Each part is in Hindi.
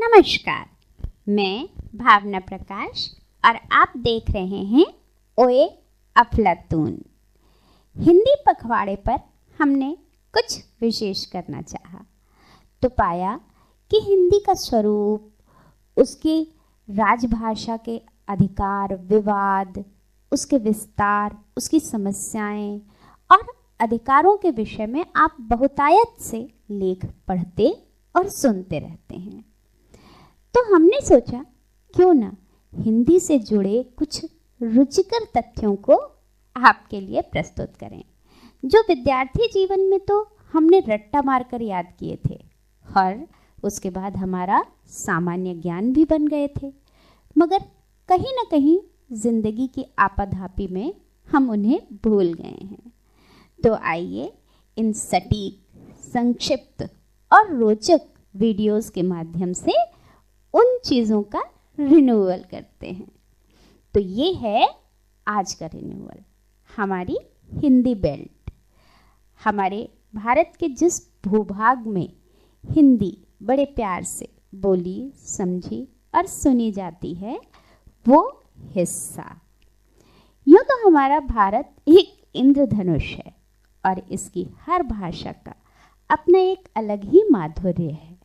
नमस्कार, मैं भावना प्रकाश और आप देख रहे हैं ओए अफलातून। हिंदी पखवाड़े पर हमने कुछ विशेष करना चाहा तो पाया कि हिंदी का स्वरूप, उसकी राजभाषा के अधिकार विवाद, उसके विस्तार, उसकी समस्याएं और अधिकारों के विषय में आप बहुतायत से लेख पढ़ते और सुनते रहते हैं। तो हमने सोचा क्यों ना हिंदी से जुड़े कुछ रुचिकर तथ्यों को आपके लिए प्रस्तुत करें, जो विद्यार्थी जीवन में तो हमने रट्टा मारकर याद किए थे और उसके बाद हमारा सामान्य ज्ञान भी बन गए थे, मगर कहीं ना कहीं जिंदगी की आपाधापी में हम उन्हें भूल गए हैं। तो आइए इन सटीक, संक्षिप्त और रोचक वीडियोस के माध्यम से उन चीज़ों का रिन्यूअल करते हैं। तो ये है आज का रिन्यूअल, हमारी हिंदी बेल्ट। हमारे भारत के जिस भूभाग में हिंदी बड़े प्यार से बोली, समझी और सुनी जाती है, वो हिस्सा। यूँ तो हमारा भारत एक इंद्रधनुष है और इसकी हर भाषा का अपना एक अलग ही माधुर्य है।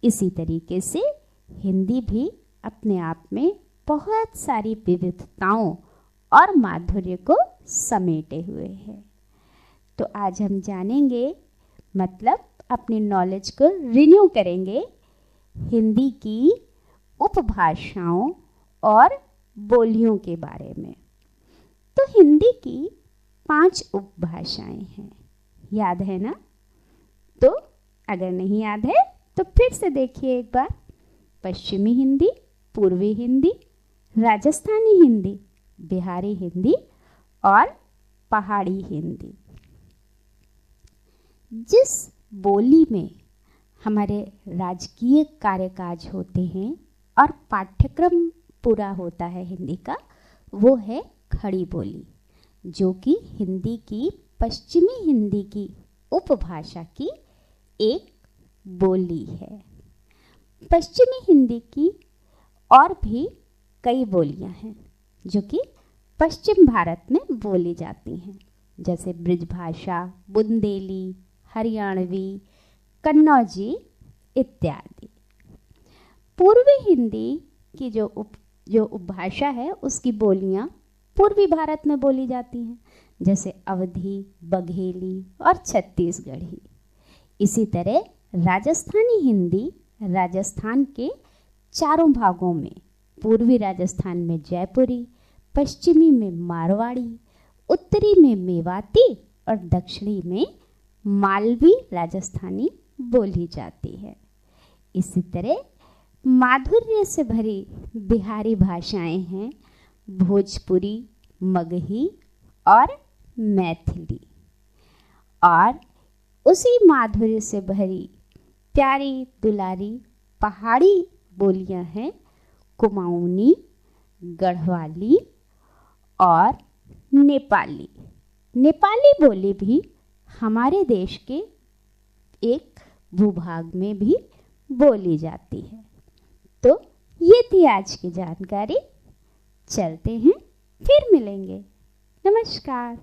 इसी तरीके से हिंदी भी अपने आप में बहुत सारी विविधताओं और माधुर्य को समेटे हुए है। तो आज हम जानेंगे, मतलब अपनी नॉलेज को रिन्यू करेंगे, हिंदी की उपभाषाओं और बोलियों के बारे में। तो हिंदी की 5 उपभाषाएं हैं, याद है ना? तो अगर नहीं याद है तो फिर से देखिए एक बार। पश्चिमी हिंदी, पूर्वी हिंदी, राजस्थानी हिंदी, बिहारी हिंदी और पहाड़ी हिंदी। जिस बोली में हमारे राजकीय कार्यकाज होते हैं और पाठ्यक्रम पूरा होता है हिंदी का, वो है खड़ी बोली, जो कि हिंदी की पश्चिमी हिंदी की उपभाषा की एक बोली है। पश्चिमी हिंदी की और भी कई बोलियां हैं जो कि पश्चिम भारत में बोली जाती हैं, जैसे ब्रिजभाषा, बुंदेली, हरियाणवी, कन्नौजी इत्यादि। पूर्वी हिंदी की जो उपभाषा है, उसकी बोलियां पूर्वी भारत में बोली जाती हैं, जैसे अवधी, बघेली और छत्तीसगढ़ी। इसी तरह राजस्थानी हिंदी राजस्थान के चारों भागों में, पूर्वी राजस्थान में जयपुरी, पश्चिमी में मारवाड़ी, उत्तरी में मेवाती और दक्षिणी में मालवी राजस्थानी बोली जाती है। इसी तरह माधुर्य से भरी बिहारी भाषाएं हैं, भोजपुरी, मगही और मैथिली। और उसी माधुर्य से भरी प्यारी दुलारी पहाड़ी बोलियां हैं कुमाऊनी, गढ़वाली और नेपाली। नेपाली बोली भी हमारे देश के एक भूभाग में भी बोली जाती है। तो ये थी आज की जानकारी। चलते हैं, फिर मिलेंगे। नमस्कार।